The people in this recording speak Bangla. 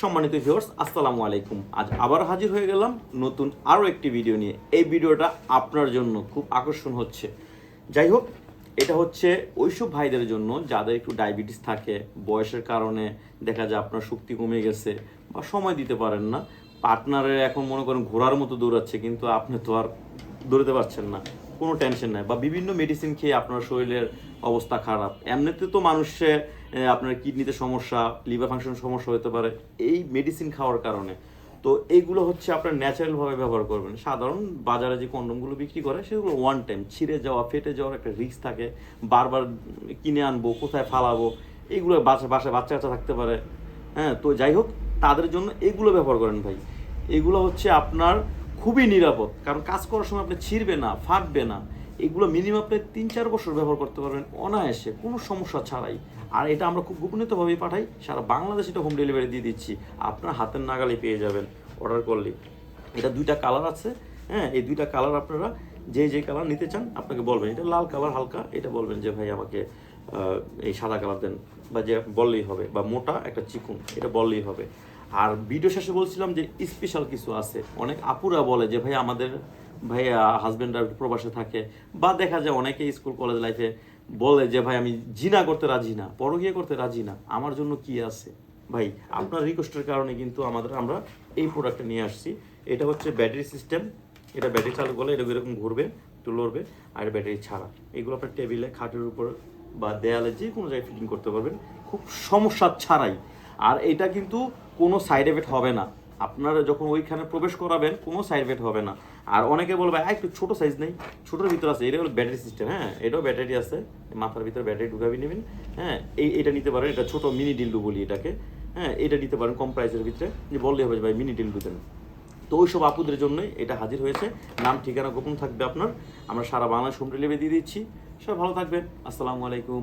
সম্মানিত ভিউয়ার্স, আসসালামু আলাইকুম। আজ আবার হাজির হয়ে গেলাম নতুন আরও একটি ভিডিও নিয়ে। এই ভিডিওটা আপনার জন্য খুব আকর্ষণ হচ্ছে। যাই হোক, এটা হচ্ছে ওইসব ভাইদের জন্য যাদের একটু ডায়াবেটিস থাকে, বয়সের কারণে দেখা যায় আপনার শক্তি কমে গেছে বা সময় দিতে পারেন না। পার্টনারের এখন মনে করেন ঘোড়ার মতো দৌড়াচ্ছে, কিন্তু আপনি তো আর দৌড়াতে পারছেন না, কোনো টেনশন নাই, বা বিভিন্ন মেডিসিন খেয়ে আপনার শরীরের অবস্থা খারাপ। এমনিতে তো মানুষে আপনার কিডনিতে সমস্যা, লিভার ফাংশন সমস্যা হতে পারে এই মেডিসিন খাওয়ার কারণে। তো এইগুলো হচ্ছে আপনার ন্যাচারালভাবে ব্যবহার করবেন। সাধারণ বাজারে যে কন্ডমগুলো বিক্রি করে সেগুলো ওয়ান টাইম, ছিঁড়ে যাওয়া, ফেটে যাওয়ার একটা রিস্ক থাকে। বারবার কিনে আনবো, কোথায় ফালাবো, এইগুলো বাসায় বাচ্চা কাচ্চা থাকতে পারে। হ্যাঁ, তো যাই হোক, তাদের জন্য এগুলো ব্যবহার করেন ভাই। এগুলো হচ্ছে আপনার খুবই নিরাপদ, কারণ কাজ করার সময় আপনি ছিঁড়বে না, ফাটবে না। এগুলো মিনিমাম আপনি 3-4 বছর ব্যবহার করতে পারবেন অনায়াসে, কোনো সমস্যা ছাড়াই। আর এটা আমরা খুব গোপনীয়ভাবেই পাঠাই, সারা বাংলাদেশে এটা হোম ডেলিভারি দিয়ে দিচ্ছি, আপনার হাতের নাগালে পেয়ে যাবেন অর্ডার করলেই। এটা 2টা কালার আছে। হ্যাঁ, এই 2টা কালার আপনারা যে কালার নিতে চান আপনাকে বলবেন। এটা লাল কালার হালকা, এটা বলবেন যে ভাই আমাকে এই সাদা কালার দেন, বা যে বললেই হবে, বা মোটা একটা চিকুন, এটা বললেই হবে। আর ভিডিও শেষে বলছিলাম যে স্পেশাল কিছু আছে। অনেক আপুরা বলে যে ভাই আমাদের ভাইয়া হাজব্যান্ডরা প্রবাসে থাকে, বা দেখা যায় অনেকে স্কুল কলেজ লাইফে বলে যে ভাই আমি জিনা করতে রাজি না, পরকীয়া করতে রাজি না, আমার জন্য কি আছে। ভাই আপনার রিকোয়েস্টের কারণে কিন্তু আমরা এই প্রোডাক্টটা নিয়ে আসছি। এটা হচ্ছে ব্যাটারি সিস্টেম। এটা ব্যাটারি চালু করলে এটা এরকম ঘুরবে, একটু লড়বে, আর ব্যাটারি ছাড়া। এগুলো আপনার টেবিলে, খাটের উপর বা দেয়ালে যে কোনো জায়গায় ফিটিং করতে পারবেন খুব সমস্যা ছাড়াই। আর এটা কিন্তু কোনো সাইড এফেক্ট হবে না। আপনারা যখন ওইখানে প্রবেশ করাবেন কোনো সাইড এফেক্ট হবে না। আর অনেকে বলবে একটু ছোটো সাইজ নেই, ছোটোর ভিতরে আছে, এটা হলো ব্যাটারি সিস্টেম। হ্যাঁ, এটাও ব্যাটারি আছে, মাথার ভিতরে ব্যাটারি ঢুকাবি নেবেন। হ্যাঁ, এটা নিতে পারেন, এটা ছোটো মিনি ডিল্ডু বলি এটাকে। হ্যাঁ, এটা নিতে পারেন কম প্রাইসের ভিতরে, যে বললেই হবে ভাই মিনি ডিল্ডু দেন। তো ওই সব আপুদের জন্যই এটা হাজির হয়েছে। নাম ঠিকানা গোপন থাকবে আপনার। আমরা সারা বাংলাদেশ হোম ডেলিভারি দিয়ে দিচ্ছি। সবাই ভালো থাকবেন। আসসালামু আলাইকুম।